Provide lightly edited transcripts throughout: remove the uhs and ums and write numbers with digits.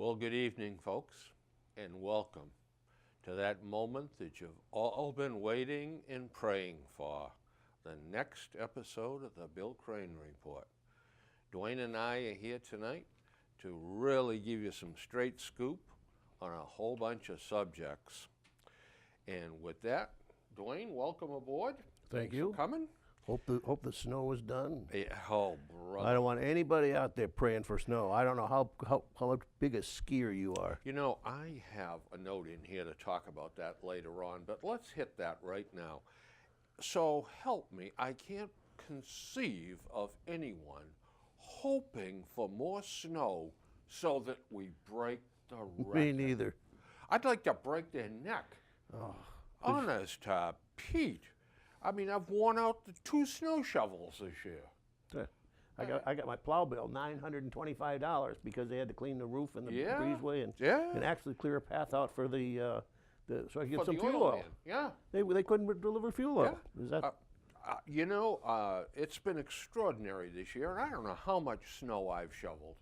Well, good evening, folks, and welcome to that moment that you've all been waiting and praying for, the next episode of the Bill Crane Report. Duane and I are here tonight to really give you some straight scoop on a whole bunch of subjects. And with that, Duane, welcome aboard. Thank Thanks you. for coming. Hope the snow is done. Yeah, oh, brother. I don't want anybody out there praying for snow. I don't know how big a skier you are. You know, I have a note in here to talk about that later on, but let's hit that right now. So help me, I can't conceive of anyone hoping for more snow so that we break the record. Me neither. I'd like to break their neck. Oh, Honest to Pete. I mean, I've worn out the 2 snow shovels this year. I got my plow bill, $925, because they had to clean the roof and the Yeah. breezeway and actually clear a path out for the so I could get For some the fuel oil. man. Yeah. They couldn't deliver fuel oil. Is that? You know, it's been extraordinary this year, and I don't know how much snow I've shoveled,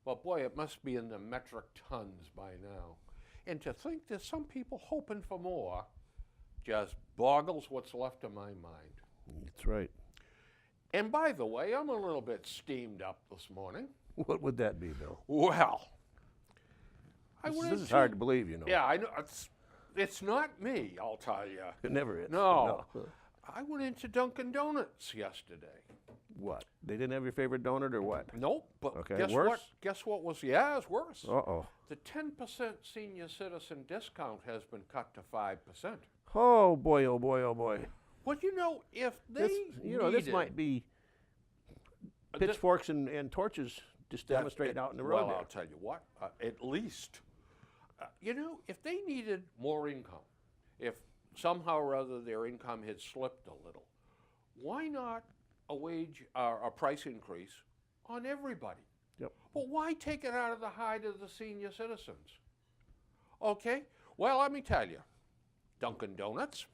but boy, it must be in the metric tons by now. And to think there's some people hoping for more just boggles what's left of my mind. That's right. And by the way, I'm a little bit steamed up this morning. What would that be, Bill? Well, This is hard to believe, you know. Yeah, I know. It's not me, I'll tell you. It never is. No. I went into Dunkin' Donuts yesterday. What? They didn't have your favorite donut or what? Nope, but Okay, guess worse? what? Guess what was? Yeah, it's worse. Uh-oh. The 10% senior citizen discount has been cut to 5%. Oh boy, oh boy, oh boy. Well, you know, if they this might be pitchforks and torches just demonstrating out in the road. Well, there. I'll tell you what. At least, you know, if they needed more income, if somehow or other their income had slipped a little, why not a price increase on everybody? Yep. But why take it out of the hide of the senior citizens? Okay, well, let me tell you, Dunkin' Donuts,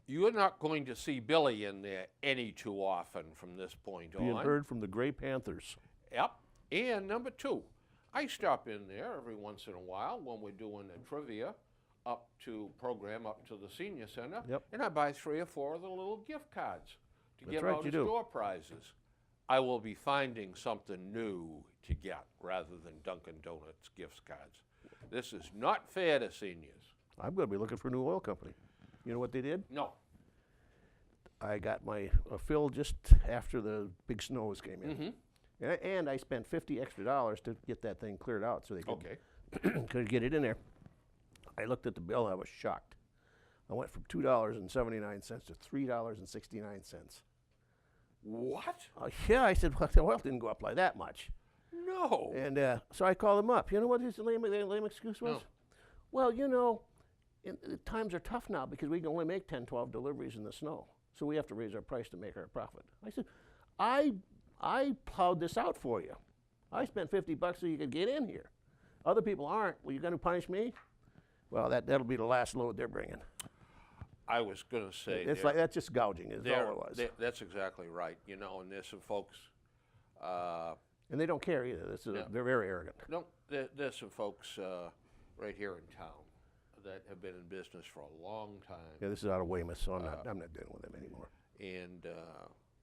you're not going to see Billy in there any too often from this point on. Being heard from the Gray Panthers. Yep. And number 2, I stop in there every once in a while when we're doing a trivia program up to the senior center. Yep. And I buy 3 or 4 of the little gift cards to That's give right, out you as do. door prizes. I will be finding something new to get rather than Dunkin' Donuts gift cards. This is not fair to seniors. I'm going to be looking for a new oil company. You know what they did? No. I got my fill just after the big snows came in. Mm-hmm. And I spent $50 extra to get that thing cleared out so they could, Okay. could get it in there. I looked at the bill, I was shocked. I went from $2.79 to $3.69. What? Yeah, I said, well, the oil didn't go up like that much. No. And so I called them up. You know what his lame excuse was? No. Well, you know, times are tough now because we can only make 10, 12 deliveries in the snow. So we have to raise our price to make our profit. I said, I plowed this out for you. I spent $50 so you could get in here. Other people aren't. Well, you going to punish me? Well, that'll be the last load they're bringing. I was going to say It's like that's just gouging is all it was. That's exactly right. You know, and there's some folks. And they don't care either. They're very arrogant. No, there's some folks right here in town that have been in business for a long time. Yeah, this is out of Weymouth, so I'm not dealing with them anymore. And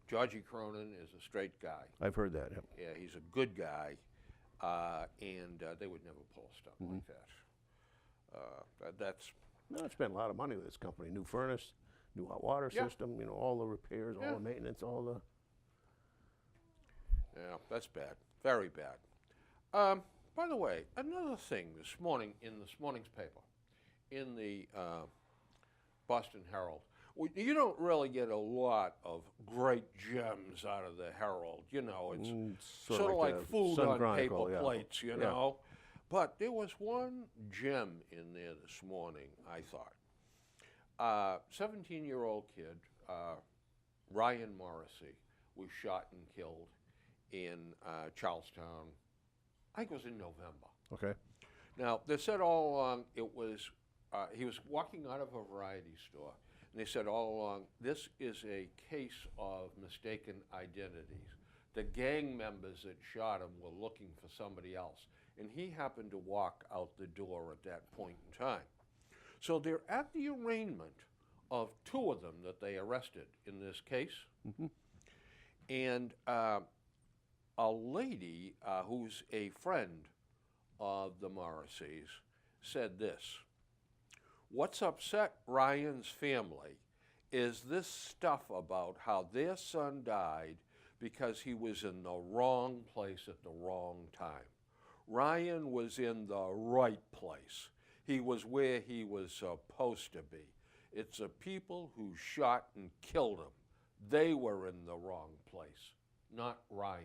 Georgie Cronin is a straight guy. I've heard that. Yep. Yeah, he's a good guy, and they would never pull stuff like that. That's No, I spent a lot of money with this company. New furnace, new hot water system, you know, all the repairs, all the maintenance, all the... Yeah, that's bad. Very bad. By the way, another thing this morning in this morning's paper, in the Boston Herald, you don't really get a lot of great gems out of the Herald. You know, it's sort of like food on paper plates, you know. But there was one gem in there this morning, I thought. 17-year-old kid, Ryan Morrissey, was shot and killed in Charlestown. I think it was in November. Okay. Now, they said all along it was, he was walking out of a variety store, and they said all along, this is a case of mistaken identities. The gang members that shot him were looking for somebody else, and he happened to walk out the door at that point in time. So they're at the arraignment of two of them that they arrested in this case. And a lady who's a friend of the Morrisseys said this: "What's upset Ryan's family is this stuff about how their son died because he was in the wrong place at the wrong time. Ryan was in the right place. He was where he was supposed to be. It's the people who shot and killed him. They were in the wrong place, not Ryan."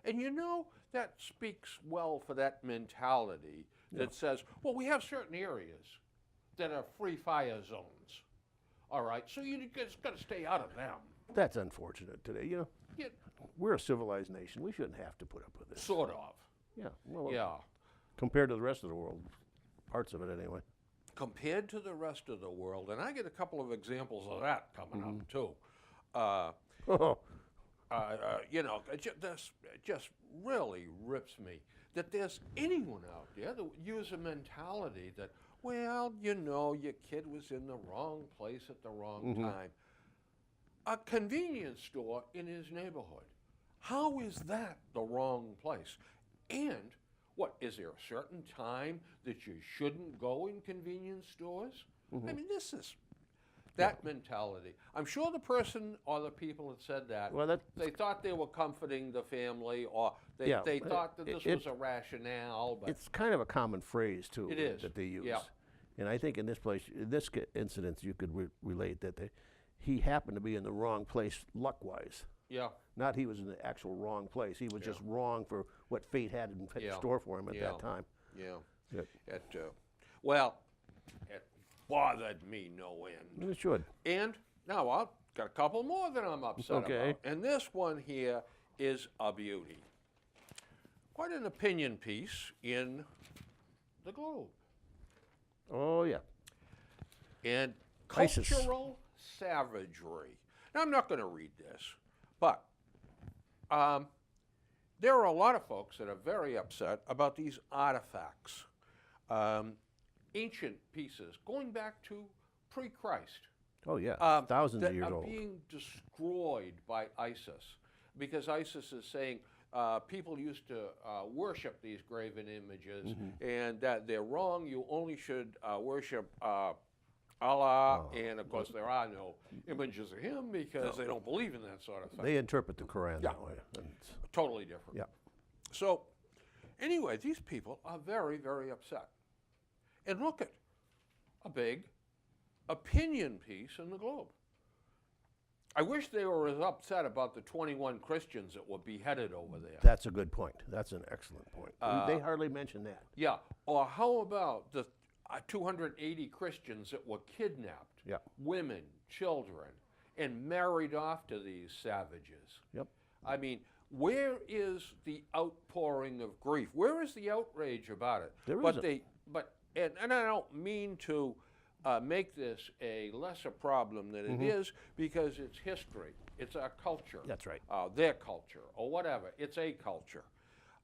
And you know, that speaks well for that mentality that says, well, we have certain areas that are free fire zones. All right, so you just got to stay out of them. That's unfortunate today. You know, Yeah, we're a civilized nation. We shouldn't have to put up with this. sort of. Yeah. Well, Yeah. compared to the rest of the world, parts of it anyway. Compared to the rest of the world, and I get a couple of examples of that coming up too. Oh, You know, this just really rips me that there's anyone out there that would use a mentality that, well, you know, your kid was in the wrong place at the wrong time. A convenience store in his neighborhood. How is that the wrong place? And what, is there a certain time that you shouldn't go in convenience stores? I mean, this is that mentality. I'm sure the person or the people that said that, well, they thought they were comforting the family, or they Yeah, thought that this was a rationale. But it's kind of a common phrase too It is, that they use. yeah. And I think in this place, in this incident, you could relate that he happened to be in the wrong place luck-wise. yeah, Not he was in the actual wrong place. He was just wrong for what fate had in store for him at that time. yeah. Yep. Well, it bothered me no end. It should. And now I've got a couple more that I'm upset Okay. about. And this one here is a beauty. Quite an opinion piece in the Globe. Oh, yeah. And ISIS. cultural savagery. Now, I'm not going to read this, but there are a lot of folks that are very upset about these artifacts, ancient pieces going back to pre-Christ. Oh, yeah. Thousands that of years are old. being destroyed by ISIS, because ISIS is saying people used to worship these graven images, and that they're wrong. You only should worship Allah, and of course there are no images of him because they don't believe in that sort of thing. They interpret the Quran that way. And Totally different. yeah. So, anyway, these people are very, very upset. And look at a big opinion piece in the Globe. I wish they were as upset about the 21 Christians that were beheaded over there. That's a good point. That's an excellent point. They hardly mention that. Yeah. Or how about the 280 Christians that were kidnapped, Yeah. women, children, and married off to these savages? Yep. I mean, where is the outpouring of grief? Where is the outrage about it? There but isn't. And I don't mean to make this a lesser problem than it is, because it's history. It's our culture. That's right. Their culture, or whatever. It's a culture.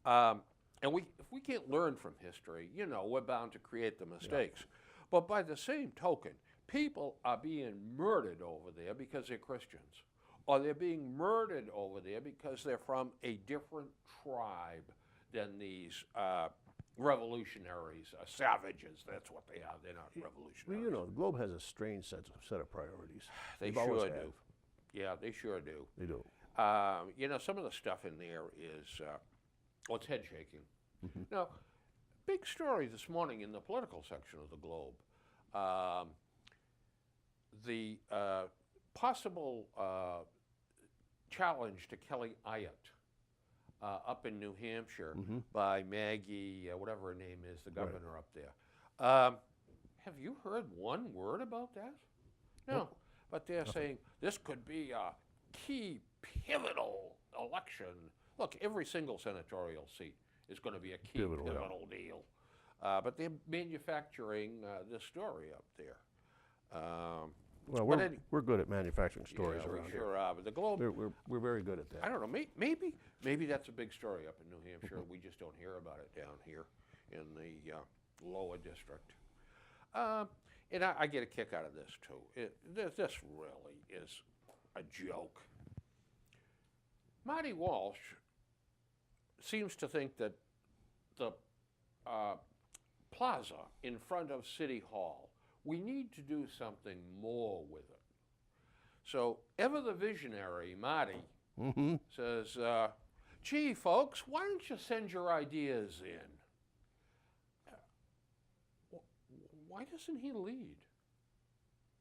And if we can't learn from history, you know, we're bound to create the mistakes. But by the same token, people are being murdered over there because they're Christians. Or they're being murdered over there because they're from a different tribe than these revolutionaries, savages. That's what they are. They're not revolutionaries. Well, you know, the Globe has a strange set of priorities. They They've always sure have. do. Yeah, they sure do. They do. You know, some of the stuff in there is, well, it's head shaking. Now, big story this morning in the political section of the Globe. The possible challenge to Kelly Ayotte up in New Hampshire by Maggie, whatever her name is, the governor up there. Have you heard one word about that? No. Nope. But they're saying this could be a key, pivotal election. Look, every single senatorial seat is going to be a key, pivotal deal. But they're manufacturing this story up there. Well, But we're good at manufacturing stories yeah, around we here. sure are. But the Globe, We're very good at that. I don't know, maybe that's a big story up in New Hampshire. We just don't hear about it down here in the lower district. And I get a kick out of this too. This really is a joke. Marty Walsh seems to think that the plaza in front of City Hall, we need to do something more with it. So, ever the visionary, Marty, says, gee, folks, why don't you send your ideas in? Why doesn't he lead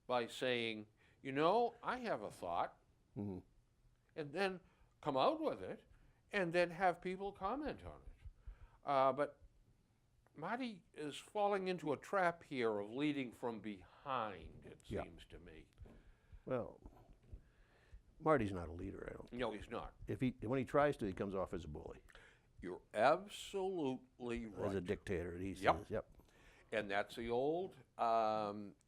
by saying, you know, I have a thought, and then come out with it, and then have people comment on it? But Marty is falling into a trap here of leading from behind, it seems to me. Well, Marty's not a leader, I don't think. No, he's not. When he tries to, he comes off as a bully. You're absolutely right. As a dictator, he Yep. says. Yep. And that's the old,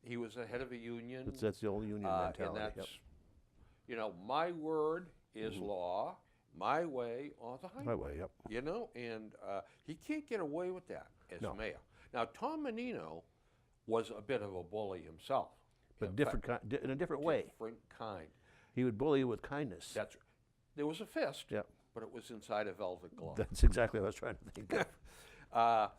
he was the head of a union. That's the old union mentality. And that's, yep. you know, my word is law, my way or the highway. My way, yep. You know, and he can't get away with that as mayor. Now, Tom Menino was a bit of a bully himself. But in a different way. Different kind. He would bully you with kindness. That's, there was a fist, Yep. but it was inside a velvet glove. That's exactly what I was trying to think of.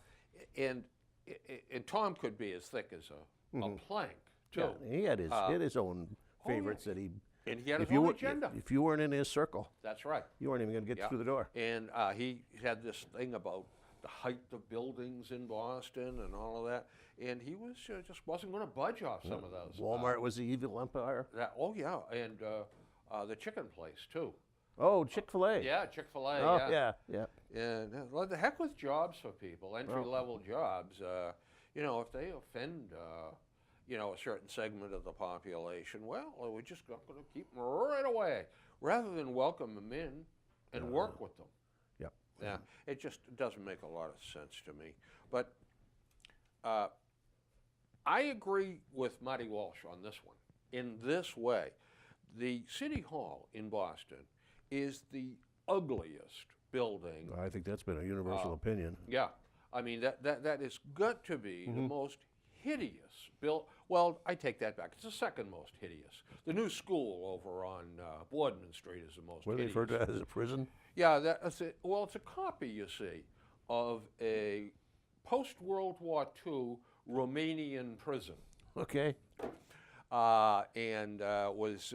And Tom could be as thick as a plank, too. Yeah, he had his own favorites that he. And he had his own agenda. If you weren't in his circle, That's right. you weren't even going to get through the door. And he had this thing about the height of buildings in Boston and all of that. And he was just wasn't going to budge off some of those. Walmart was the evil empire. Oh, yeah. And the chicken place, too. Oh, Chick-fil-A. Yeah, Chick-fil-A. Oh, yeah. And what the heck with jobs for people, entry-level jobs. You know, if they offend, you know, a certain segment of the population, well, we're just not going to keep them right away, rather than welcome them in and work with them. Yep. Yeah, it just doesn't make a lot of sense to me. But I agree with Marty Walsh on this one. In this way, the City Hall in Boston is the ugliest building. I think that's been a universal opinion. Yeah, I mean that has got to be the most hideous built. Well, I take that back. It's the second most hideous. The new school over on Boardman Street is the most What do they hideous. refer to as a prison? Yeah, that's it. Well, it's a copy, you see, of a post-World War II Romanian prison. Okay. And was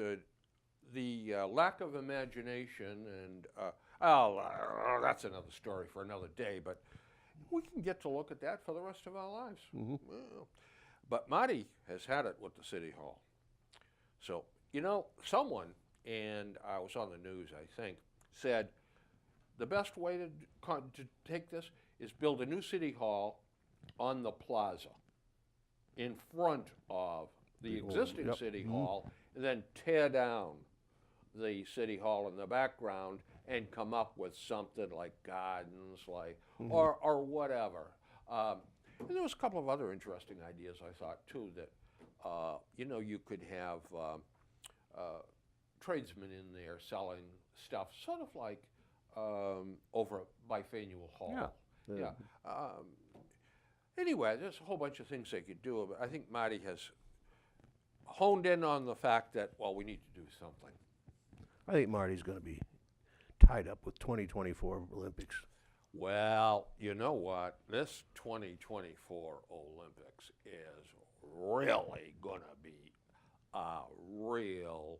the lack of imagination and, that's another story for another day, but we can get to look at that for the rest of our lives. Well, but Marty has had it with the City Hall. So, you know, someone, and I was on the news, I think, said the best way to take this is build a new City Hall on the plaza in front of the existing City Hall, and then tear down the City Hall in the background and come up with something like gardens, like or whatever. And there was a couple of other interesting ideas I thought too, that you know, you could have tradesmen in there selling stuff, sort of like over by Faneuil Hall. Yeah. Anyway, there's a whole bunch of things they could do, but I think Marty has honed in on the fact that, well, we need to do something. I think Marty's going to be tied up with 2024 Olympics. Well, you know what? This 2024 Olympics is really going to be a real,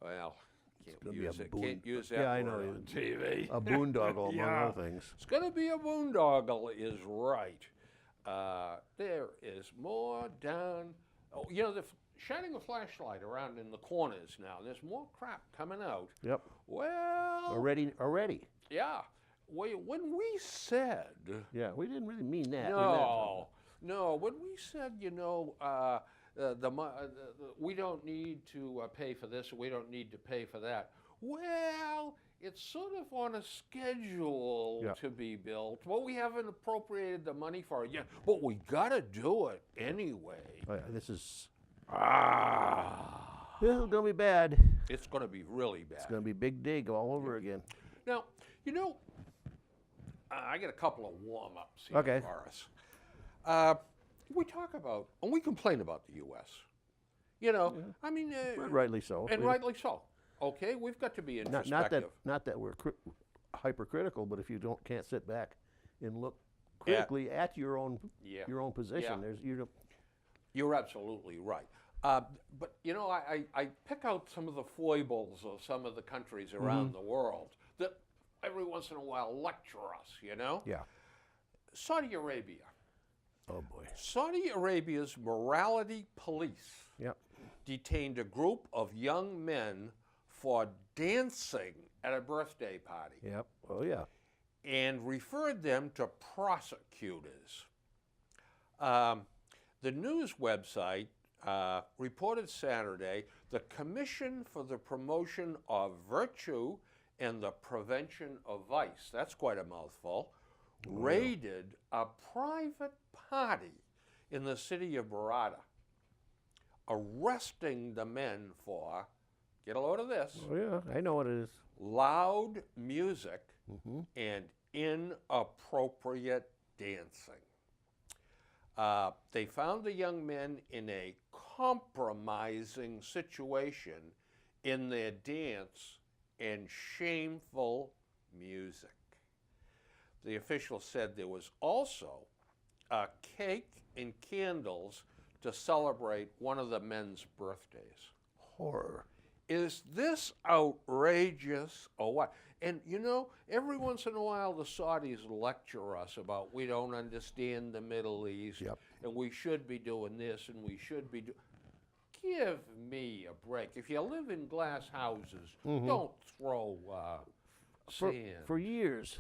well, can't use that I word know, on TV. A boondoggle, among other things. It's going to be a boondoggle, is right. There is more down. Oh, you know, they're shining a flashlight around in the corners now. There's more crap coming out. Yep. Well. Already. Yeah. When we said. Yeah, we didn't really mean that. No. When we said, you know, we don't need to pay for this, we don't need to pay for that. Well, it's sort of on a schedule to be built. Well, we haven't appropriated the money for it yet, but we got to do it anyway. This is This is gonna be bad. It's going to be really bad. It's gonna be Big Dig all over again. Now, you know, I got a couple of warm-ups here Okay. for us. We talk about, and we complain about the U.S. You know, I mean, Rightly so. and rightly so. Okay, we've got to be introspective. Not that we're hypercritical, but if you can't sit back and look critically at your own position, Yeah. You're absolutely right. But you know, I pick out some of the foibles of some of the countries around the world that every once in a while lecture us. You know, Yeah. Saudi Arabia. Oh boy. Saudi Arabia's morality police Yep. detained a group of young men for dancing at a birthday party Yep. Oh yeah. and referred them to prosecutors. The news website reported Saturday the Commission for the Promotion of Virtue and the Prevention of Vice, that's quite a mouthful, raided a private party in the city of Barada, arresting the men for, get a load of this, Oh yeah. I know what it is. loud music and inappropriate dancing. They found the young men in a compromising situation in their dance and shameful music. The official said there was also a cake and candles to celebrate one of the men's birthdays. Horror. Is this outrageous or what? And you know, every once in a while the Saudis lecture us about we don't understand the Middle East Yep. and we should be doing this and we should be Give me a break. If you live in glass houses, don't throw sand. For years,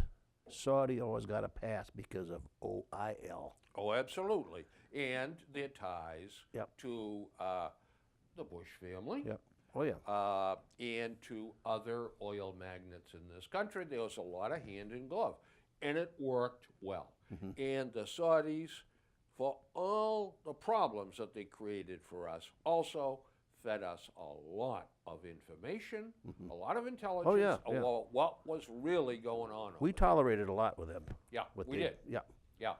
Saudi always got a pass because of oil. Oh, absolutely. And their ties Yep. to the Bush family. Yep. Oh yeah. And to other oil magnates in this country. There was a lot of hand in glove, and it worked well. And the Saudis, for all the problems that they created for us, also fed us a lot of information, a lot of intelligence about what was really going on. We tolerated a lot with them. Yeah, With we the- did. Yeah. Yeah,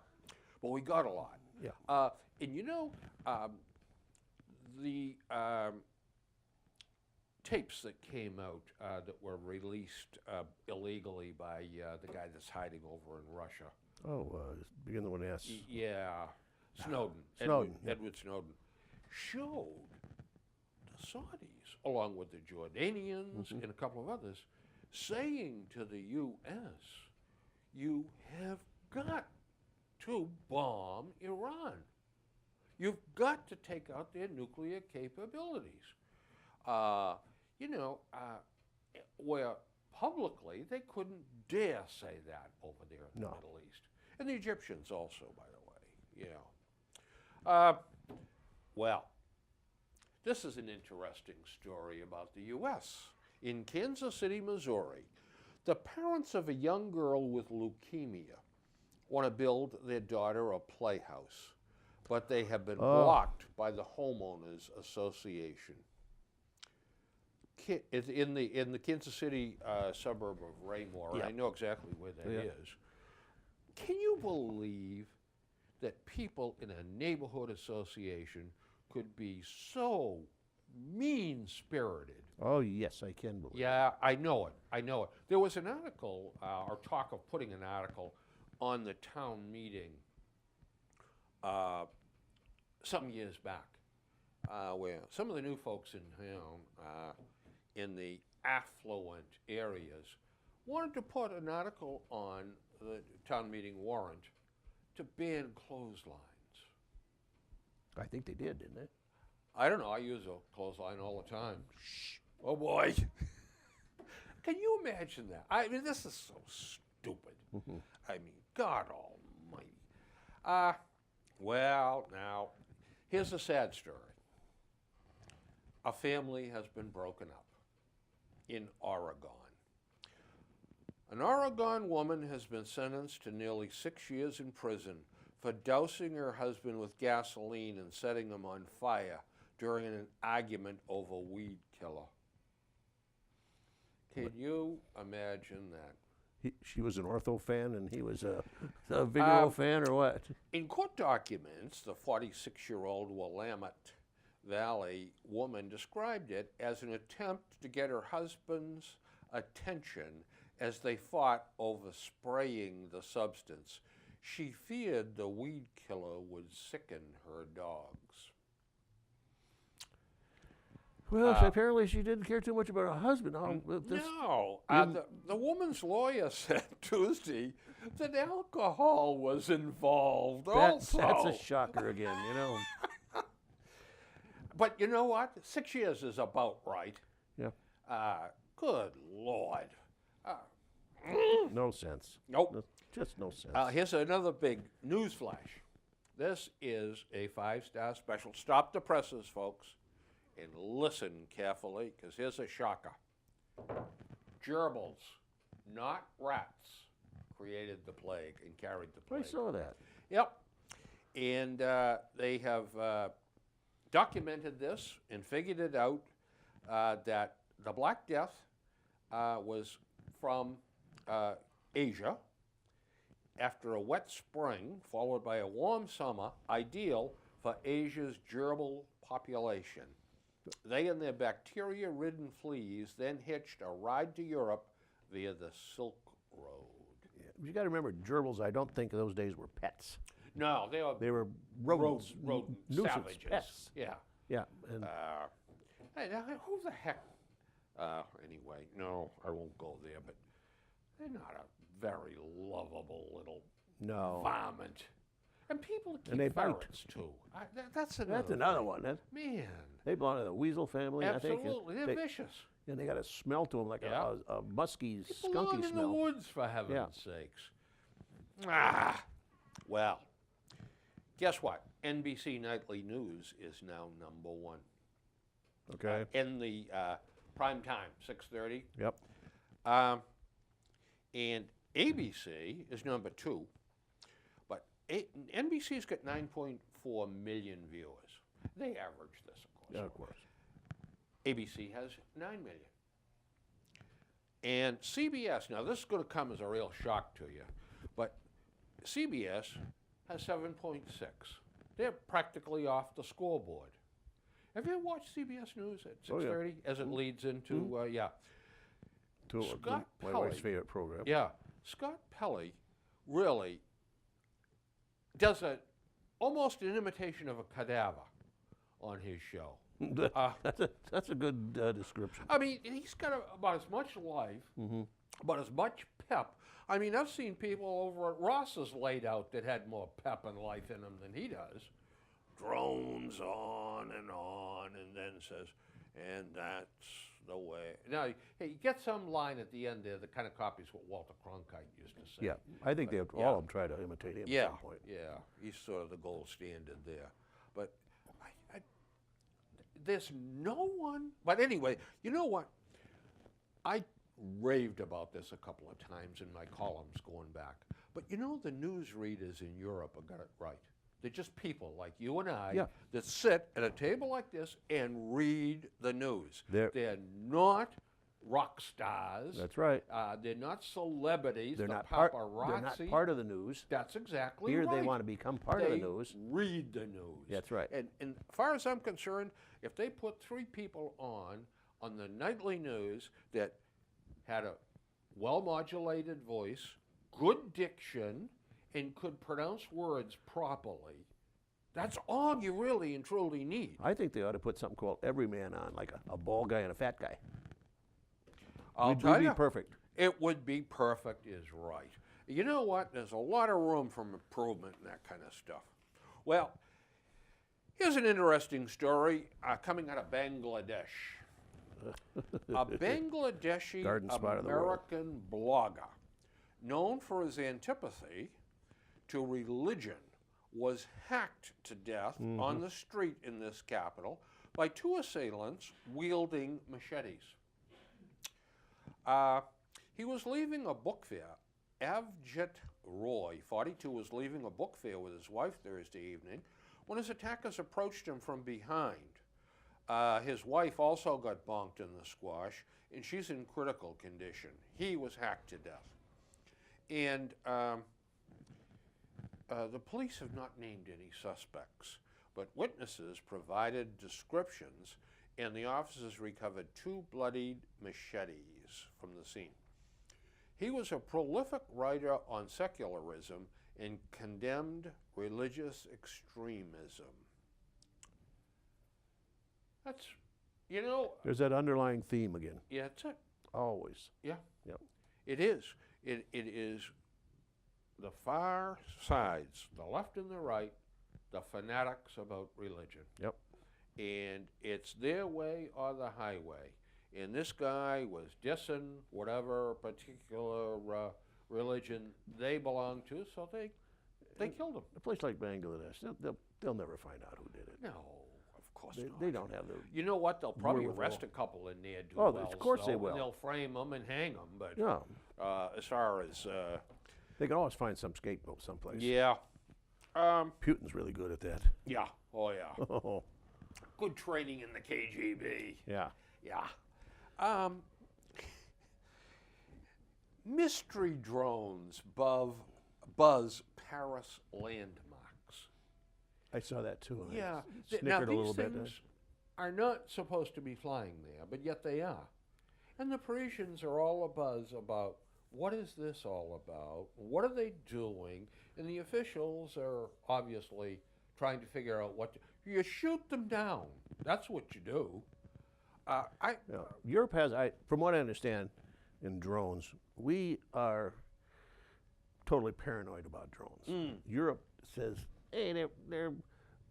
but we got a lot. Yeah. And you know, the tapes that came out that were released illegally by the guy that's hiding over in Russia. Oh, begin with an S. Yeah, Snowden. Snowden, yeah. Edward Snowden showed the Saudis, along with the Jordanians and a couple of others, saying to the U.S., you have got to bomb Iran. You've got to take out their nuclear capabilities. You know, where publicly they couldn't dare say that over there in the Middle East. And the Egyptians also, by the way, you know. Well, this is an interesting story about the U.S. In Kansas City, Missouri, the parents of a young girl with leukemia want to build their daughter a playhouse, but they have been blocked by the homeowners association. It's in the Kansas City suburb of Raymore. Yeah. I know exactly where that is. Can you believe that people in a neighborhood association could be so mean-spirited? Oh, yes, I can believe. Yeah, I know it. I know it. There was an article, or talk of putting an article on the town meeting some years back, where some of the new folks in town, in the affluent areas, wanted to put an article on the town meeting warrant to ban clotheslines. I think they did, didn't they? I don't know. I use a clothesline all the time. Shh. Oh boy. Can you imagine that? I mean, this is so stupid. I mean, God almighty. Well, now, here's a sad story. A family has been broken up in Oregon. An Oregon woman has been sentenced to nearly 6 years in prison for dousing her husband with gasoline and setting him on fire during an argument over weed killer. Can you imagine that? She was an ortho fan and he was a Vigoro fan, or what? In court documents, the 46-year-old Willamette Valley woman described it as an attempt to get her husband's attention as they fought over spraying the substance. She feared the weed killer would sicken her dogs. Well, apparently she didn't care too much about her husband. No, the woman's lawyer said Tuesday that alcohol was involved also. That's a shocker again, you know. But you know what? 6 years is about right. Yeah. Good Lord. No sense. Nope. Just no sense. Here's another big news flash. This is a 5-star special. Stop the presses, folks, and listen carefully, because here's a shocker. Gerbils, not rats, created the plague and carried the plague. I saw that. Yep. And they have documented this and figured it out that the Black Death was from Asia after a wet spring followed by a warm summer, ideal for Asia's gerbil population. They and their bacteria-ridden fleas then hitched a ride to Europe via the Silk Road. Yeah. You got to remember, gerbils, I don't think those days were pets. No, They were rodents. rodent nuisance savages. pets. Yeah. Yeah. And Hey, now, who the heck? Anyway, no, I won't go there. But they're not a very lovable little varmint. And people keep And they bite. ferrets too. That's another one. Man, They belong to the weasel family, I think. absolutely, they're vicious. And they got a smell to them like Yeah. a musky, They belong skunky in the smell. woods, for heaven's Yeah. sakes. Well, guess what? NBC Nightly News is now #1. Okay. In the prime time, 6:30. Yep. And ABC is #2. But NBC's got 9.4 million viewers. They average this, of course. Yeah, of course. ABC has 9 million. And CBS, now this is going to come as a real shock to you, but CBS has 7.6. They're practically off the scoreboard. Have you watched CBS News at 6:30 as it leads into, Scott My wife's Pelley. favorite program. Yeah, Scott Pelley really does almost an imitation of a cadaver on his show. That's a good description. I mean, he's got about as much life, about as much pep. I mean, I've seen people over at Ross's laid out that had more pep and life in them than he does. Drones on, and then says, and that's the way. Now, hey, you get some line at the end there that kind of copies what Walter Cronkite used to say. Yeah, I think all of them try to imitate him at some point. Yeah, he's sort of the gold standard there. But there's no one. But anyway, you know what? I raved about this a couple of times in my columns going back. But you know, the news readers in Europe have got it right. They're just people like you and I that sit at a table like this and read the news. They're not rock stars. That's right. They're not celebrities. They're not paparazzi. part of the news. That's exactly Here right. they want to become part of the news. Read the news. That's right. And as far as I'm concerned, if they put 3 people on the nightly news that had a well-modulated voice, good diction, and could pronounce words properly, that's all you really and truly need. I think they ought to put something called Everyman on, like a bald guy and a fat guy. I'll tell you, be perfect. It would be perfect is right. You know what? There's a lot of room for improvement in that kind of stuff. Well, here's an interesting story coming out of Bangladesh. A Bangladeshi American blogger, known for his antipathy to religion, was hacked to death on the street in this capital by 2 assailants wielding machetes. He was leaving a book fair. Avjit Roy, 42, was leaving a book fair with his wife Thursday evening when his attackers approached him from behind. His wife also got bonked in the squash, and she's in critical condition. He was hacked to death. And the police have not named any suspects, but witnesses provided descriptions, and the officers recovered 2 bloodied machetes from the scene. He was a prolific writer on secularism and condemned religious extremism. That's, you know. There's that underlying theme again. Yeah, that's it. Always. Yeah. Yep. It is. It is the far sides, the left and the right, the fanatics about religion. Yep. And it's their way or the highway. And this guy was dissing whatever particular religion they belonged to, so they killed him. A place like Bangladesh, they'll never find out who did it. No, of course not. They don't have the. You know what? They'll probably wherewithal. arrest a couple in there. Of course they will. And they'll frame them and hang them. But No. As far as They can always find some scapegoat someplace. yeah, Putin's really good at that. yeah, oh yeah, Oh, good training in the KGB. yeah. Yeah. Mystery drones buzz Paris landmarks. I saw that too. And Yeah. I Now snickered a little these bit. things are not supposed to be flying there, but yet they are. And the Parisians are all abuzz about what is this all about? What are they doing? And the officials are obviously trying to figure out what to, you shoot them down. That's what you do. Europe has, from what I understand, in drones, we are totally paranoid about drones. Europe says, hey, they're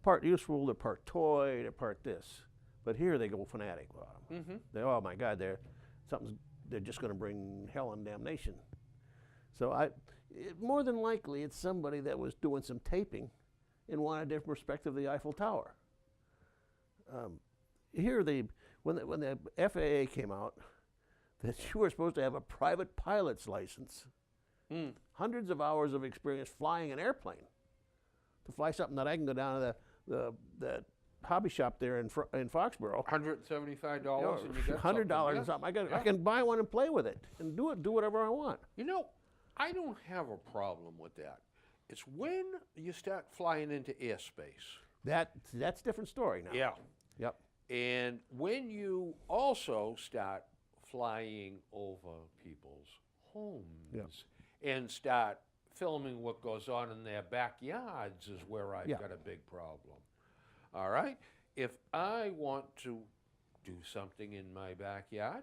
part useful, they're part toy, they're part this. But here they go fanatic about them. They, oh my God, they're just going to bring hell and damnation. So more than likely, it's somebody that was doing some taping and wanted a different perspective of the Eiffel Tower. Here, when the FAA came out, that you were supposed to have a private pilot's license, hundreds of hours of experience flying an airplane, to fly something that I can go down to the hobby shop there in Foxborough. $175 and you get $100 or something. I can buy one and play with it and do whatever I want. You know, I don't have a problem with that. It's when you start flying into airspace. That's a different story now. Yeah. Yep. And when you also start flying over people's homes and start filming what goes on in their backyards is where I've got a big problem. All right? If I want to do something in my backyard,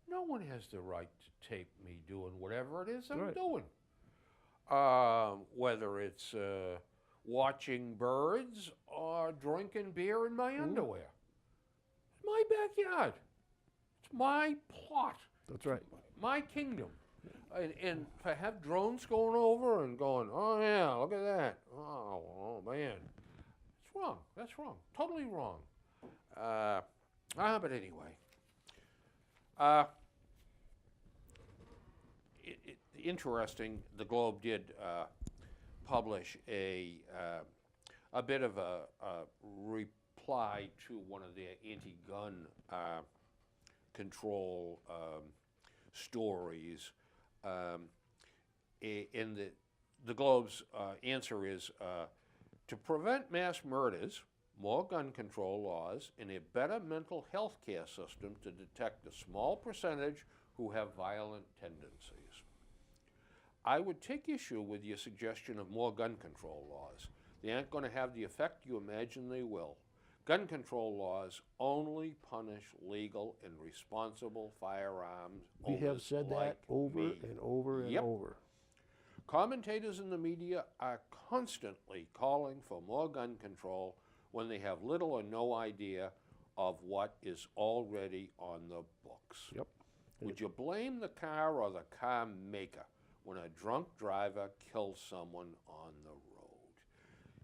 no one has the right to tape me doing whatever it is I'm doing. Whether it's watching birds or drinking beer in my underwear. It's my backyard. It's my plot. That's right. My kingdom. And to have drones going over and going, oh yeah, look at that. Oh man. It's wrong. That's wrong. Totally wrong. But anyway. Interesting, the Globe did publish a bit of a reply to one of their anti-gun control stories. In the Globe's answer is, to prevent mass murders, more gun control laws, and a better mental health care system to detect a small percentage who have violent tendencies. I would take issue with your suggestion of more gun control laws. They aren't going to have the effect you imagine they will. Gun control laws only punish legal and responsible firearms owners. We have said that over and over and over. Commentators in the media are constantly calling for more gun control when they have little or no idea of what is already on the books. Yep. Would you blame the car or the car maker when a drunk driver kills someone on the road?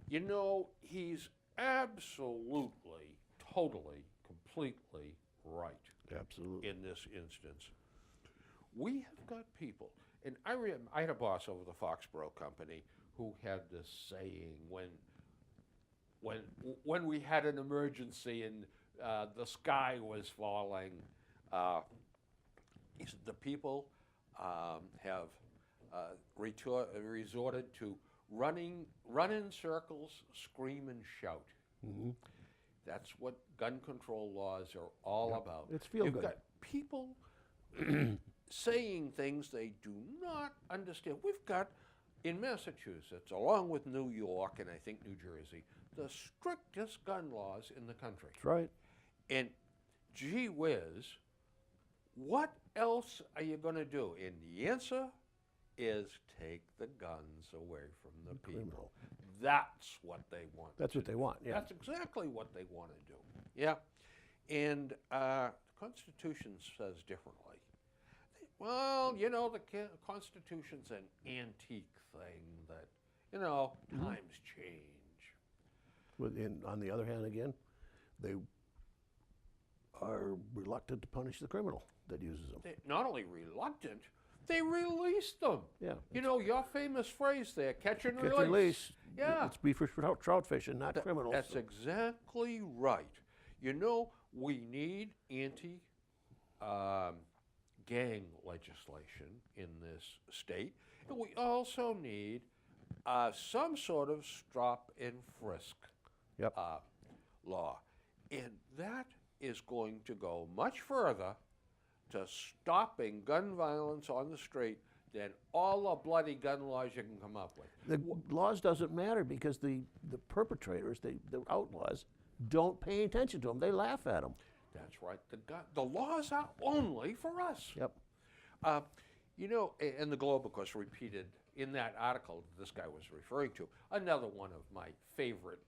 You know, he's absolutely, totally, completely right. Absolutely. In this instance. We have got people, and I had a boss over the Foxborough company who had this saying when when we had an emergency and the sky was falling, he said the people have resorted to run in circles, scream and shout. Mm-hmm. That's what gun control laws are all about. It's feel You've good. got people saying things they do not understand. We've got, in Massachusetts, along with New York and I think New Jersey, the strictest gun laws in the country. That's right. And gee whiz, what else are you going to do? And the answer is take the guns away from the people. Criminal. That's what they want. That's what they want. Yeah. That's exactly what they want to do. Yeah. And the Constitution says differently. Well, you know, the Constitution's an antique thing that, you know, times change. On the other hand, again, they are reluctant to punish the criminal that uses them. They're not only reluctant, they release them. Yeah. You know, your famous phrase there, catch and Catch release. and release. Yeah. It's beef for trout fishing, not criminals. That's exactly right. You know, we need anti-gang legislation in this state, and we also need some sort of stop and frisk Yep. law. And that is going to go much further to stopping gun violence on the street than all the bloody gun laws you can come up with. The laws doesn't matter because the perpetrators, the outlaws, don't pay attention to them. They laugh at them. That's right. The laws are only for us. Yep. You know, and the Globe, of course, repeated in that article this guy was referring to, another one of my favorite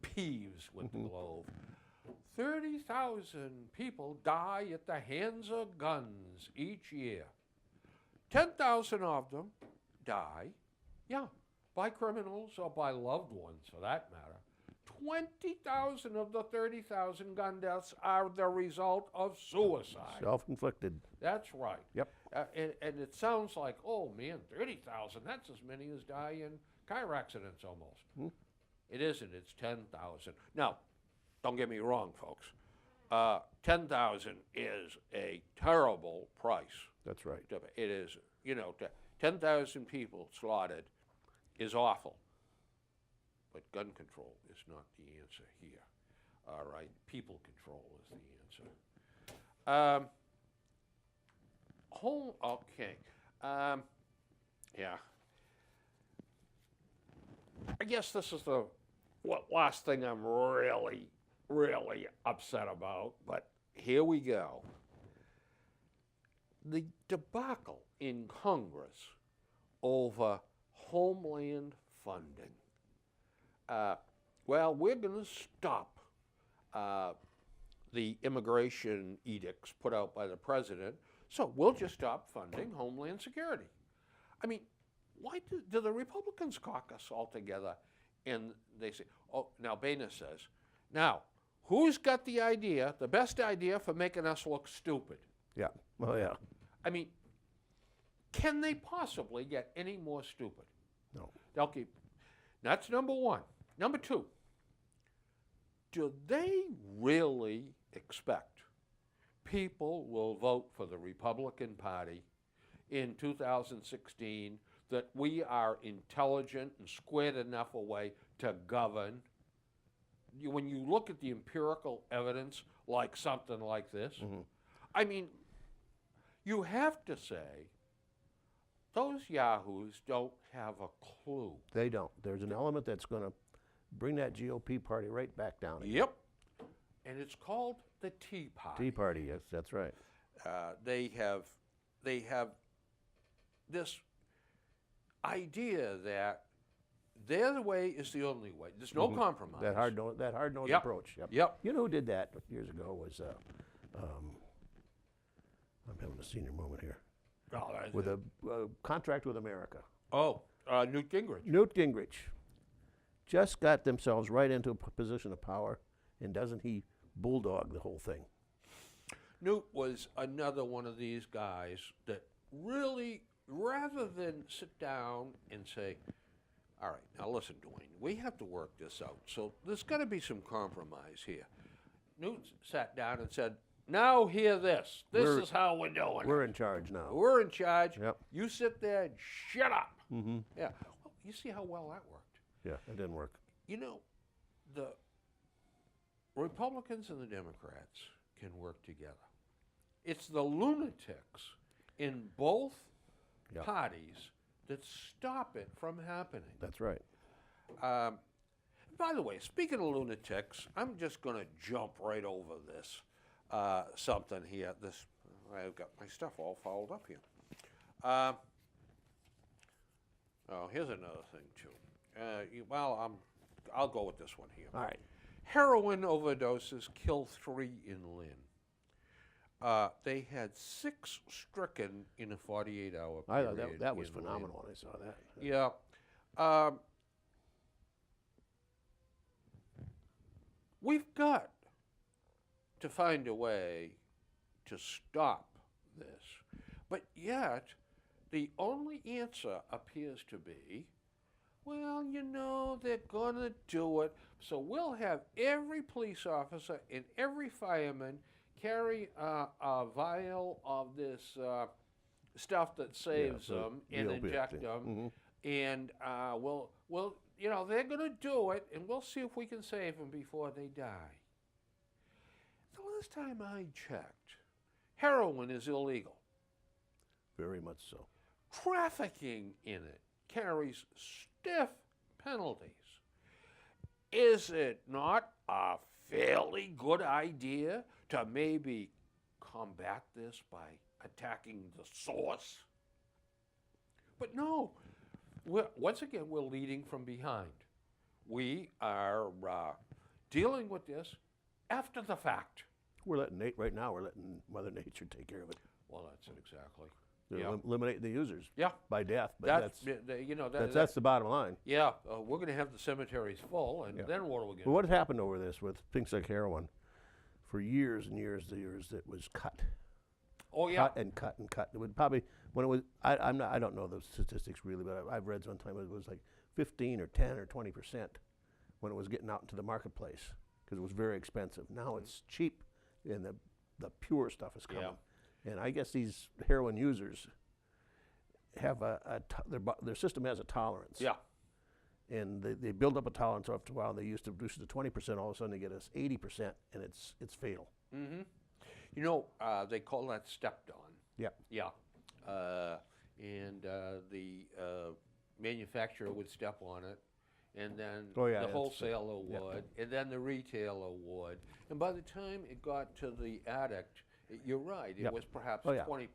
peeves with the Globe. 30,000 people die at the hands of guns each year. 10,000 of them die, by criminals or by loved ones, for that matter. 20,000 of the 30,000 gun deaths are the result of suicide. Self-inflicted. That's right. Yep. And it sounds like, oh man, 30,000, that's as many as die in car accidents almost. It isn't, it's 10,000. Now, don't get me wrong, folks. 10,000 is a terrible price. That's right. It is, 10,000 people slaughtered is awful. But gun control is not the answer here. All right, people control is the answer. Okay. Yeah. I guess this is the last thing I'm really, really upset about, but here we go. The debacle in Congress over Homeland funding. Well, we're going to stop the immigration edicts put out by the president, so we'll just stop funding Homeland Security. I mean, why do the Republicans caucus all together and they say, oh, now Boehner says, now, who's got the idea, the best idea for making us look stupid? Yeah. Well, yeah. I mean, can they possibly get any more stupid? No. They'll keep. That's number one. Number two, do they really expect people will vote for the Republican Party in 2016 that we are intelligent and squared enough away to govern? When you look at the empirical evidence like something like this, I mean, you have to say those yahoos don't have a clue. They don't. There's an element that's going to bring that GOP party right back down again. Yep. And it's called the Tea Party. Tea Party, yes, that's right. They have this idea that their way is the only way. There's no compromise. That hard-nosed Yep. approach. Yep. You know who did that years ago was, I'm having a senior moment here, with a contract with America. Newt Gingrich. Newt Gingrich just got themselves right into a position of power, and doesn't he bulldog the whole thing? Newt was another one of these guys that really, rather than sit down and say, All right, now listen, Duane, we have to work this out. So there's got to be some compromise here. Newt sat down and said, now hear this. This is how we're doing We're it. in charge now. We're in charge. Yep. You sit there and shut up. Mm-hmm. Yeah. Well, you see how well that worked. Yeah, it didn't work. You know, the Republicans and the Democrats can work together. It's the lunatics in both Yep. parties that stop it from happening. That's right. By the way, speaking of lunatics, I'm just going to jump right over this something here. I've got my stuff all fouled up here. Here's another thing too. I'll go with this one here. All right. Heroin overdoses kill 3 in Lynn. They had 6 stricken in a 48-hour I period. thought that was in phenomenal when I saw that. Lynn. Yeah. We've got to find a way to stop this. But yet, the only answer appears to be, well, you know, they're going to do it, so we'll have every police officer and every fireman carry a vial of this stuff that saves them and inject them, and we'll, you know, they're going to do it, and we'll see if we can save them before they die. The last time I checked, heroin is illegal. Very much so. Trafficking in it carries stiff penalties. Is it not a fairly good idea to maybe combat this by attacking the source? But no, once again, we're leading from behind. We are dealing with this after the fact. We're letting right now. We're letting Mother Nature take care of it. Well, that's it exactly. They're eliminating the users. Yeah. By death. But That's the bottom line. Yeah, we're going to have the cemeteries full, and then what are we going to do? Well, what has happened over this with things like heroin? For years and years, it was cut. Oh yeah. Cut and cut and cut. It would probably when it was. I don't know the statistics really, but I've read sometime it was like 15 or 10 or 20% when it was getting out into the marketplace because it was very expensive. Now it's cheap, and the pure stuff is coming. Yeah. And I guess these heroin users have their system has a tolerance. Yeah. And they build up a tolerance after a while. They used to reduce it to 20%. All of a sudden, they get us 80%, and it's fatal. Mm-hmm. You know, they call that stepped on. Yeah. Yeah. And the manufacturer would step on it, and then the wholesaler would, and then the retailer would. And by the time it got to the addict, you're right, it was perhaps 20%.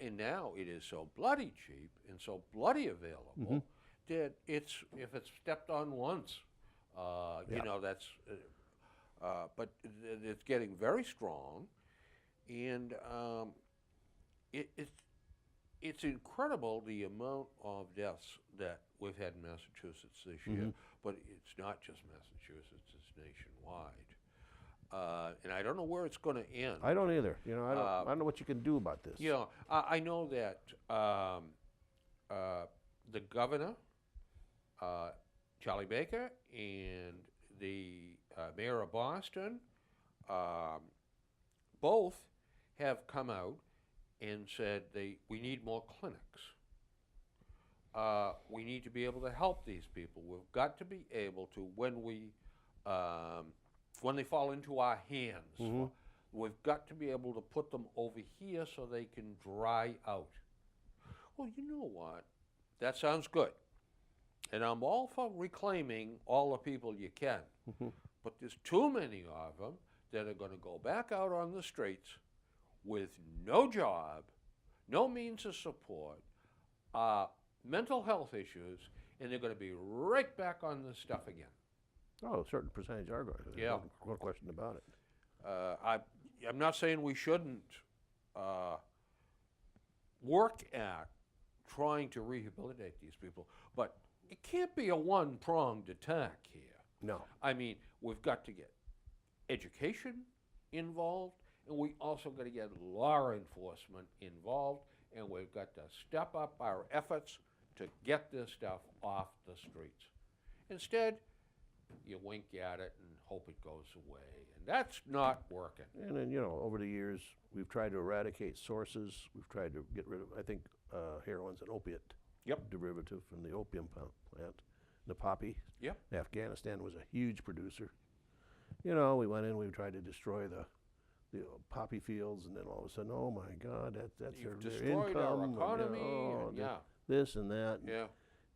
And now it is so bloody cheap and so bloody available that if it's stepped on once, you know, that's, but it's getting very strong, and it's incredible the amount of deaths that we've had in Massachusetts this year, but it's not just Massachusetts, it's nationwide. And I don't know where it's going to end. I don't either. You know, I don't know what you can do about this. Yeah, I know that the governor, Charlie Baker, and the mayor of Boston, both have come out and said we need more clinics. We need to be able to help these people. We've got to be able to, when they fall into our hands, we've got to be able to put them over here so they can dry out. Well, you know what? That sounds good. And I'm all for reclaiming all the people you can. But there's too many of them that are going to go back out on the streets with no job, no means of support, mental health issues, and they're going to be right back on this stuff again. Oh, a certain percentage are going. Yeah. No question about it. I'm not saying we shouldn't work at trying to rehabilitate these people, but it can't be a one-pronged attack here. No. I mean, we've got to get education involved, and we also got to get law enforcement involved, and we've got to step up our efforts to get this stuff off the streets. Instead, you wink at it and hope it goes away, and that's not working. And then, you know, over the years, we've tried to eradicate sources. We've tried to get rid of, I think heroin's an opiate derivative from the opium plant. The poppy. Yep. Afghanistan was a huge producer. You know, we went in, we tried to destroy the poppy fields, and then all of a sudden, oh my God, that's You've their destroyed our income. economy, and, and this and that. And, yeah.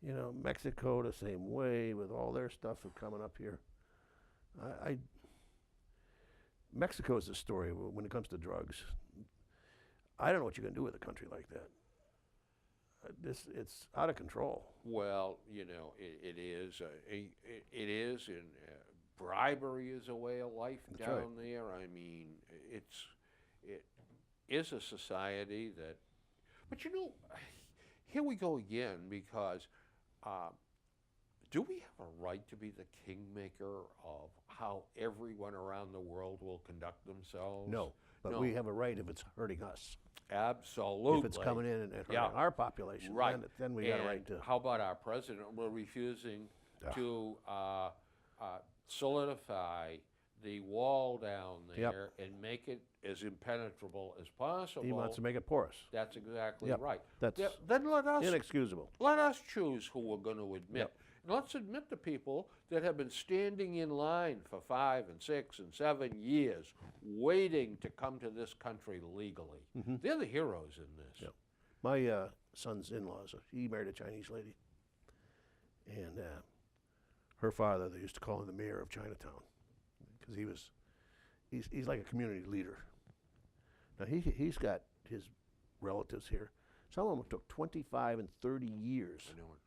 you know, Mexico the same way with all their stuff coming up here. Mexico is a story when it comes to drugs. I don't know what you're going to do with a country like that. It's out of control. Well, you know, it is. It is, and bribery is a way of life That's down right. there. I mean, it is a society that. But you know, here we go again, because do we have a right to be the kingmaker of how everyone around the world will conduct themselves? No, but No. we have a right if it's hurting us. Absolutely. If it's coming in and hurting Yeah. our population, Right. then we got a And right to. how about our president? We're refusing Yeah. to solidify the wall down there and make it as impenetrable as possible. He wants to make it porous. That's exactly Yep. right. That's Then let us inexcusable. choose who we're going to admit. Yep. And let's admit the people that have been standing in line for 5 and 6 and 7 years, waiting to come to this country legally. They're the heroes in this. Yep. My son's in-laws, he married a Chinese lady, and her father, they used to call him the mayor of Chinatown, because he's like a community leader. Now he's got his relatives here. Some of them took 25 and 30 years I know it.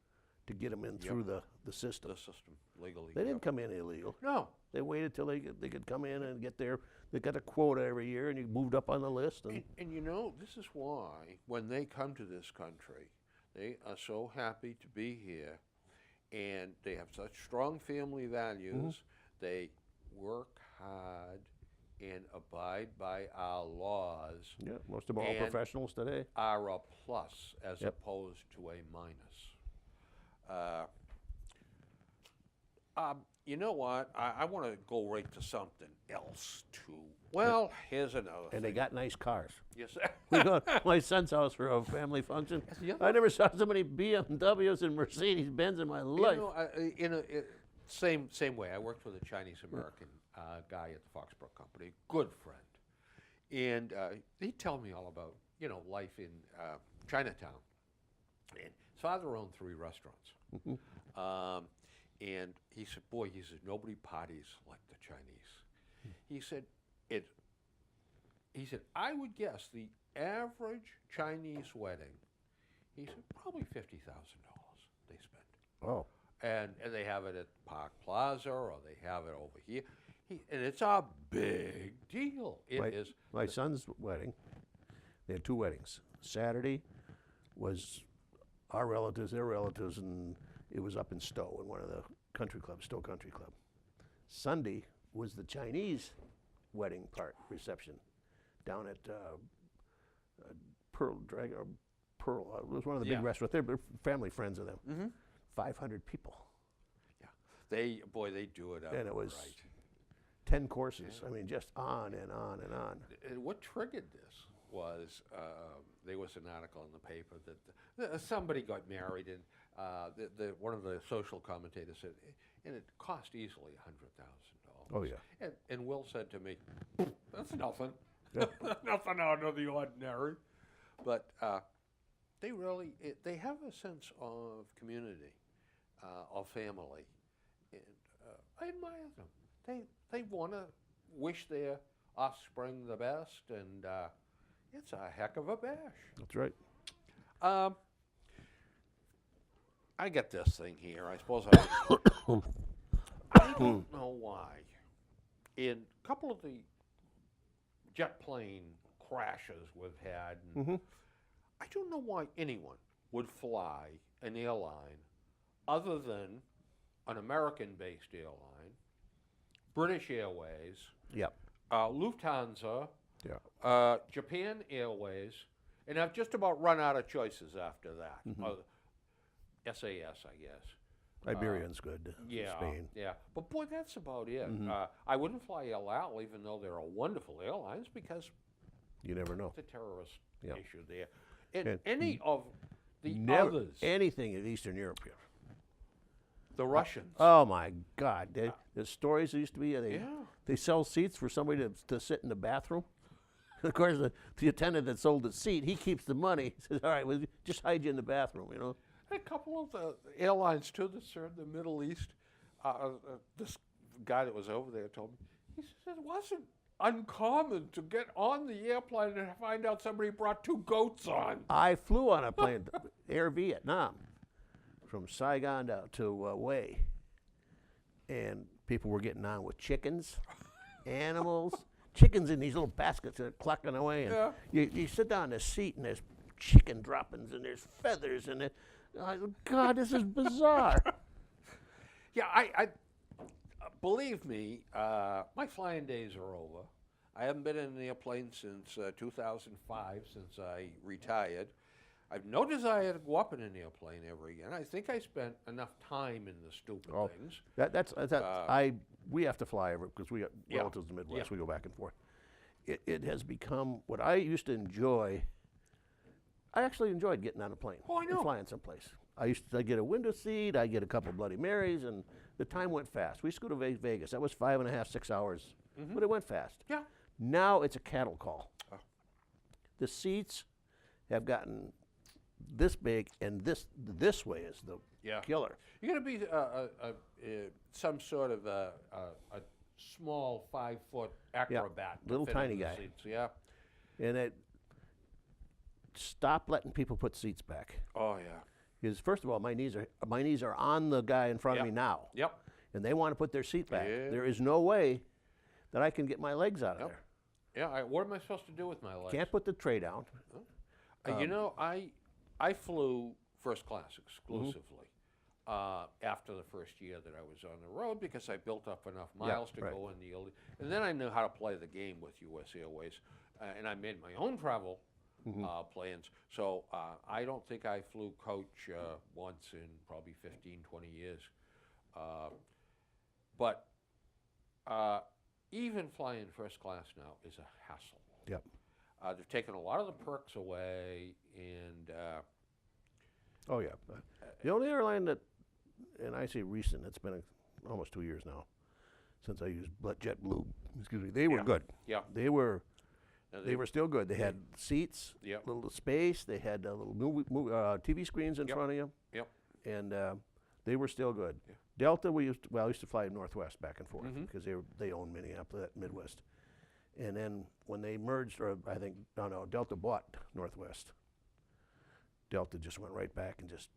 to get them in through the system. The system legally. They didn't Yep. come in illegal. No. They waited till they could come in and get their. They got a quota every year, and you moved up on the list. And you know, this is why when they come to this country, they are so happy to be here, and they have such strong family values. They work hard and abide by our laws, Yeah, most of all And- professionals today. are a plus as Yep. opposed to a minus. You know what? I want to go right to something else too. Well, here's another And they thing. got nice cars. Yes. We go to my son's house for a family function. Yeah. I never saw so many BMWs and Mercedes Benz in my life. You know, same way. I worked with a Chinese American guy at the Foxborough Company, good friend, and he'd tell me all about life in Chinatown. And his father owned 3 restaurants, and he said, "Boy," he said, "nobody parties like the Chinese." He said, He said, "I would guess the average Chinese wedding," he said, "probably $50,000 they spend." Oh, And they have it at Park Plaza, or they have it over here. And it's a big deal. It is. my son's wedding. They had 2 weddings. Saturday was our relatives, their relatives, and it was up in Stowe in one of the country clubs, Stowe Country Club. Sunday was the Chinese wedding reception down at Pearl. It was one of the big Yeah. restaurants. They're family friends of them. 500 people, Yeah. They do it up and it was right. 10 courses. I mean, just on and on and on. And what triggered this was there was an article in the paper that somebody got married, and one of the social commentators said, and it cost easily $100,000. Oh, yeah. And Will said to me, "That's nothing. Nothing out of the ordinary." But they have a sense of community, of family, and I admire them. They want to wish their offspring the best, and it's a heck of a bash. That's right. I get this thing here. I suppose I don't know why. In a couple of the jet plane crashes we've had, and I don't know why anyone would fly an airline other than an American-based airline, British Airways, Yep. Lufthansa, Yeah. Japan Airways, and I've just about run out of choices after that. SAS, I guess. Iberian's good. Yeah, Spain. yeah. But boy, that's about it. Mm-hmm. I wouldn't fly El Al, even though they're a wonderful airlines, because You never know. the terrorist Yeah. issue there. And And any of the Never others, anything in Eastern Europe here. the Russians. Oh my God! The stories used to be yeah. they sell seats for somebody to sit in the bathroom. Of course, the attendant that sold the seat, he keeps the money. He says, "All right, well, just hide you in the bathroom," you know. A couple of the airlines too that served the Middle East. This guy that was over there told me, he said it wasn't uncommon to get on the airplane and find out somebody brought 2 goats on. I flew on a plane, Air Vietnam, from Saigon down to Hue, and people were getting on with chickens, animals, chickens in these little baskets that are clucking away, and Yeah. you sit down in the seat and there's chicken droppings and there's feathers and God, this is bizarre. Yeah, I believe me, my flying days are over. I haven't been in an airplane since 2005, since I retired. I've no desire to go up in an airplane ever again. I think I spent enough time in the stupid things. We have to fly over because we got Yeah. relatives in the Midwest. Yeah. We go back and forth. It has become what I used to enjoy. I actually enjoyed getting on a plane Oh, I know. and flying someplace. I'd get a window seat. I'd get a couple Bloody Marys, and the time went fast. We used to go to Vegas. That was 5.5, 6 hours, but it went fast. Yeah. Now it's a cattle call. Oh. The seats have gotten this big, and this way is the Yeah. killer. You're going to be some sort of a small 5-foot acrobat. to little fit in tiny the guy. Seats. Yeah. And stop letting people put seats back. Oh yeah. Because first of all, my knees are on the guy in front of me now, Yep. and they want to put their seat back. Yeah. There is no way that I can get my legs out of Yep. there. Yeah. What am I supposed to do with my legs? Can't put the tray down. You know, I flew first class exclusively after the first year that I was on the road because I built up enough miles to right. go in the elite. And then I knew how to play the game with U.S. Airways, and I made my own travel plans. So I don't think I flew coach once in probably 15, 20 years. But even flying first class now is a hassle. Yep. They've taken a lot of the perks away, and Oh yeah. The only airline that, and I say recent, it's been almost 2 years now since I used JetBlue. Excuse me. They were good. yeah, They were. now They were still good. They had seats, Yep. little space. They had little TV screens in Yep. front of you, Yep. and they were still good. Yeah. Delta, I used to fly Northwest back and forth Mhm. because they own Minneapolis, Midwest, and then when they merged, or I think no, Delta bought Northwest. Delta just went right back and just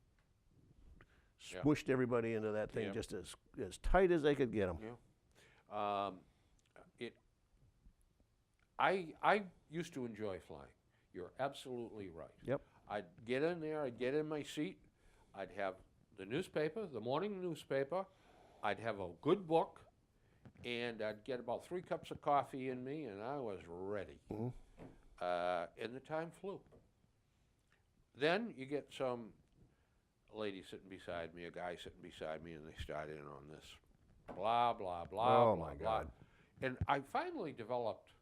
Yeah. smushed everybody into that thing Yep. just as tight as they could get them. Yeah. I used to enjoy flying. You're absolutely right. Yep. I'd get in there, I'd get in my seat, I'd have the newspaper, the morning newspaper, I'd have a good book, and I'd get about 3 cups of coffee in me, and I was ready. Mhm. And the time flew. Then you get some lady sitting beside me, a guy sitting beside me, and they start in on this blah, blah, blah, Oh, blah, my blah. God. And I finally developed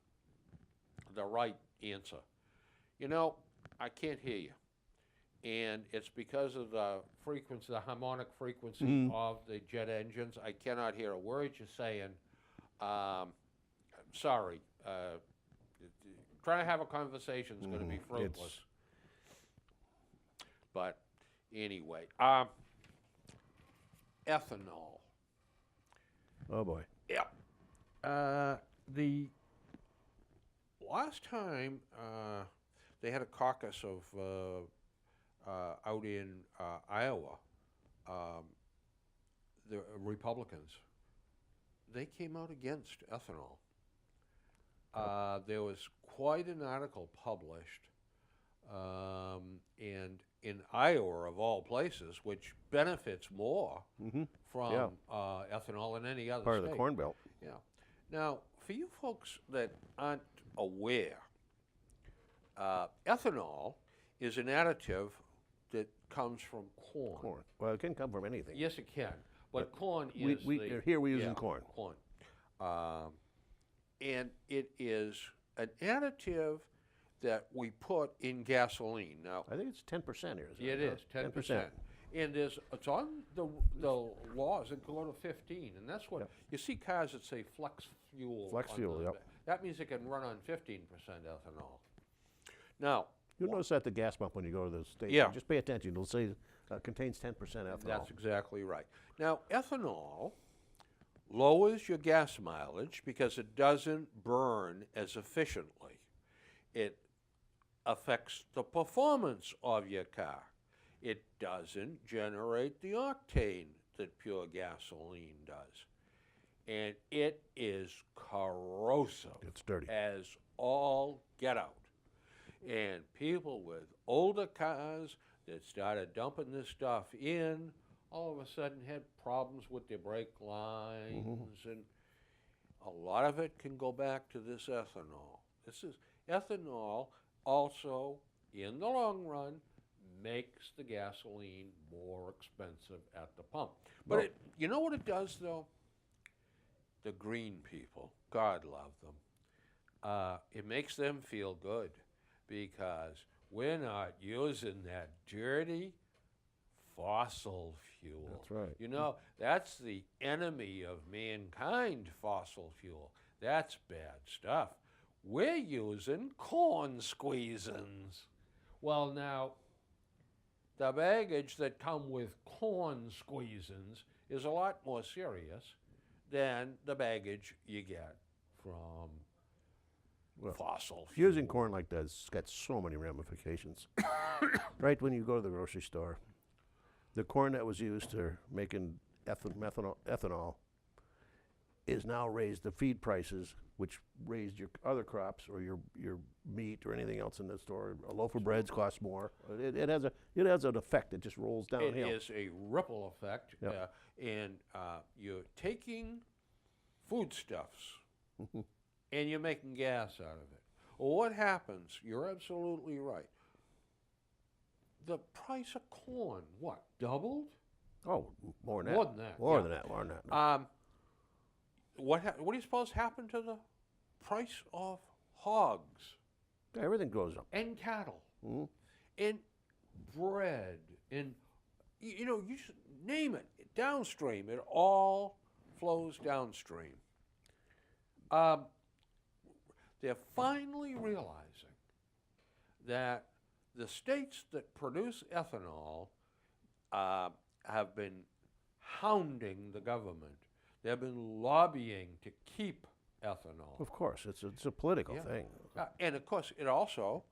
the right answer. You know, I can't hear you. And it's because of the frequency, the harmonic frequency of the jet engines. I cannot hear a word you're saying. Sorry. Trying to have a conversation is going to be fruitless. But anyway, ethanol. Oh boy. Yep. The last time they had a caucus of out in Iowa, the Republicans, they came out against ethanol. There was quite an article published, and in Iowa, of all places, which benefits more from ethanol than any other Part state. of the Corn Belt. Yeah. Now, for you folks that aren't aware, ethanol is an additive that comes from corn. Corn. Well, it can come from anything. Yes, it can, but corn We, is here we're using yeah, corn. Corn, and it is an additive that we put in gasoline. Now, I think it's 10% here. it is 10%. And it's on the laws that go to 15, and that's what you see cars that say flex fuel. Flex fuel, yep. That means it can run on 15% ethanol. Now, You'll notice at the gas pump when you go to the station. Yeah. Just pay attention. It'll say contains 10% ethanol. that's exactly right. Now, ethanol lowers your gas mileage because it doesn't burn as efficiently. It affects the performance of your car. It doesn't generate the octane that pure gasoline does. And it is corrosive. It's dirty. As all get out. And people with older cars that started dumping this stuff in, all of a sudden had problems with their brake lines, and a lot of it can go back to this ethanol. This is ethanol also, in the long run, makes the gasoline more expensive at the pump. But you know what it does, though? The green people, God love them, it makes them feel good because we're not using that dirty fossil fuel. That's right. You know, that's the enemy of mankind, fossil fuel. That's bad stuff. We're using corn squeezins. Well, now, the baggage that come with corn squeezins is a lot more serious than the baggage you get from fossil fuel. Using corn like that's got so many ramifications. Right when you go to the grocery store, the corn that was used to making ethanol is now raised the feed prices, which raised your other crops or your meat or anything else in the store. A loaf of bread costs more. It has an effect that just rolls downhill. It is a ripple effect, Yep. and you're taking foodstuffs and you're making gas out of it. Well, what happens? You're absolutely right. The price of corn, what, doubled? Oh, more than that. More than that. More yeah. than that. More than that. What do you suppose happened to the price of hogs Everything goes up. and cattle Mhm. and bread and you know, you should name it downstream. It all flows downstream. They're finally realizing that the states that produce ethanol have been hounding the government. They've been lobbying to keep ethanol. Of course, it's a political Yeah. thing. And of course, it also,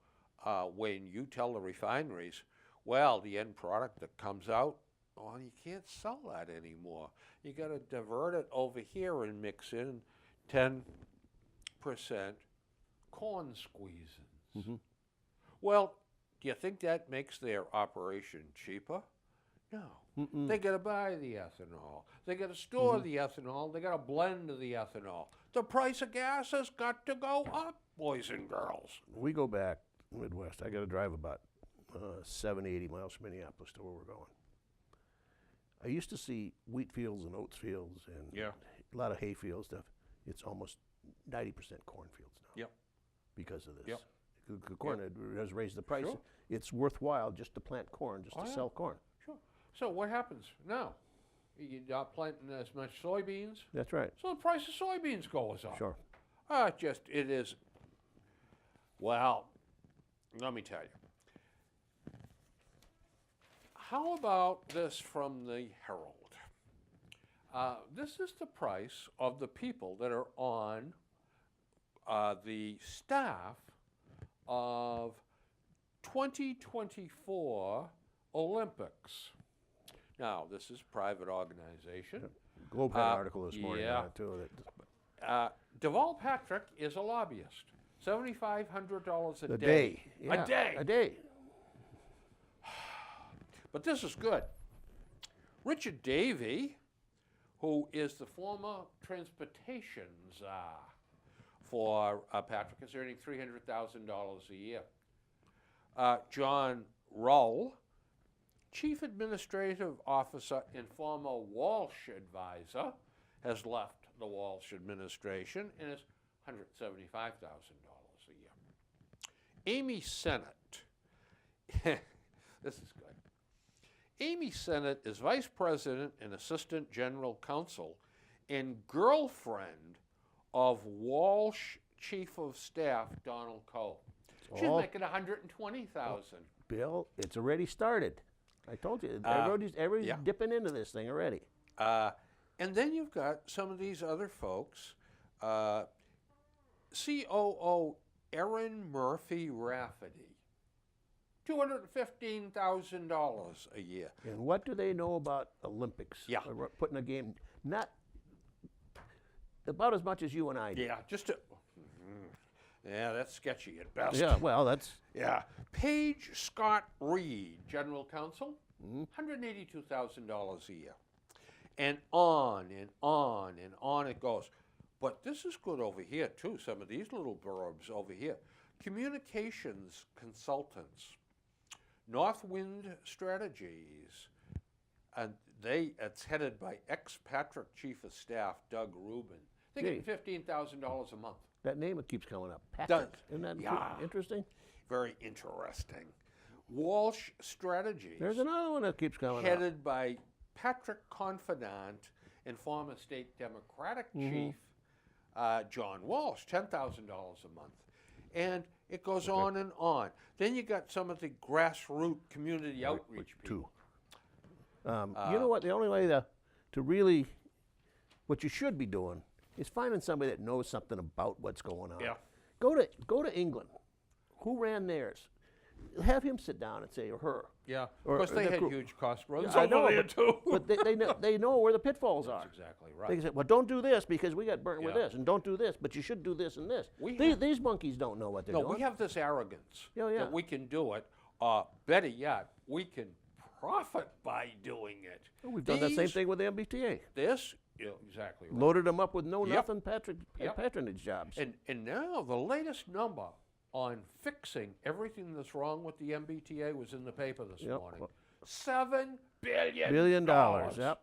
when you tell the refineries, well, the end product that comes out, well, you can't sell that anymore. You got to divert it over here and mix in 10% corn squeezins. Well, do you think that makes their operation cheaper? No. They got to buy the ethanol. They got to store the ethanol. They got to blend the ethanol. The price of gas has got to go up, boys and girls. We go back Midwest. I got to drive about 70, 80 miles from Minneapolis to where we're going. I used to see wheat fields and oats fields and Yeah. a lot of hay field stuff. It's almost 90% cornfields now. Yep. Because of this. Yep. The corn has raised the price. Sure. It's worthwhile just to plant corn, just Oh, to yeah. sell corn. Sure. So what happens now? You're not planting as much soybeans, That's right. so the price of soybeans goes up. Sure. It is, well, let me tell you. How about this from the Herald? This is the price of the people that are on the staff of 2024 Olympics. Now, this is a private organization. Globe had an article this morning yeah. on it too. That Deval Patrick is a lobbyist. $7,500 a a day. day. Yeah, A day. A day. But this is good. Richard Davey, who is the former transportation czar for Patrick, is earning $300,000 a year. John Rull Chief Administrative Officer and former Walsh advisor has left the Walsh administration and is $175,000 a year. Amy Sennett, this is good. Amy Sennett is Vice President and Assistant General Counsel and girlfriend of Walsh Chief of Staff Donald Cole. She's making $120,000. Bill, it's already started. I told you, everybody's dipping into this thing already. And then you've got some of these other folks. COO Erin Murphy Rafferty, $215,000 a year. And what do they know about Olympics? Yeah. Or putting a game, not about as much as you and I do. Yeah, yeah, that's sketchy at best. Yeah, well, that's... Yeah. Paige Scott Reed, General Counsel, $182,000 a year. And on and on and on it goes. But this is good over here, too, some of these little blurbs over here. Communications consultants, Northwind Strategies, and it's headed by ex-Patrick Chief of Staff Doug Rubin. They're getting $15,000 a month. That name keeps coming up. Patrick. Isn't that interesting? Very interesting. Walsh Strategies. There's another one that keeps coming up. Headed by Patrick Confidant and former state Democratic Chief John Walsh, $10,000 a month. And it goes on and on. Then you got some of the grassroots community outreach people. You know what? The only way to really, what you should be doing is finding somebody that knows something about what's going on. Yeah. Go to England. Who ran theirs? Have him sit down and say, or her. Yeah. Or, of course, they had group. huge cost roads I know, over there, too. But they know where the pitfalls are. That's exactly right. They can say, well, don't do this because we got burnt with Yeah. this, and don't do this, but you should do this and this. These monkeys don't know what they're No, doing. we have this arrogance Yeah. that we can do it. Better yet, we can profit by doing it. Well, we've done the same thing with the MBTA. Exactly right. Loaded them up with nothing Yep. patronage jobs. And now the latest number on fixing everything that's wrong with the MBTA was in the paper this morning. $7 billion. Yep.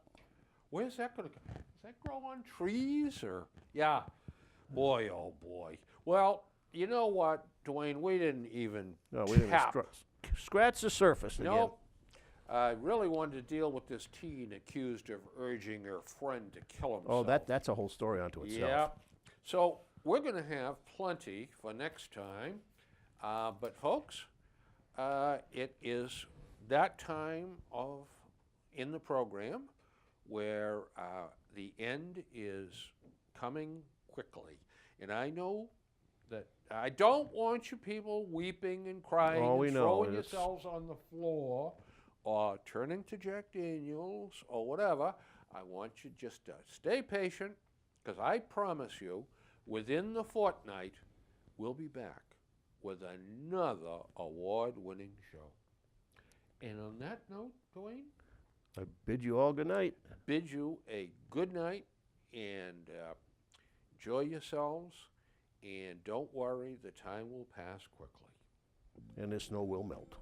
Where's that going to come? Does that grow on trees or? Yeah. Boy, oh boy. Well, you know what, Duane? We didn't even Scratch the surface again. Nope. I really wanted to deal with this teen accused of urging her friend to kill himself. Oh, that's a whole story unto itself. Yeah. So we're going to have plenty for next time. But folks, it is that time in the program where the end is coming quickly. And I know that I don't want you people weeping and crying and throwing yourselves on the floor or turning to Jack Daniels or whatever. I want you just to stay patient, because I promise you, within the fortnight, we'll be back with another award-winning show. And on that note, Duane, I bid you all good night. Bid you a good night, and enjoy yourselves, and don't worry, the time will pass quickly. And the snow will melt.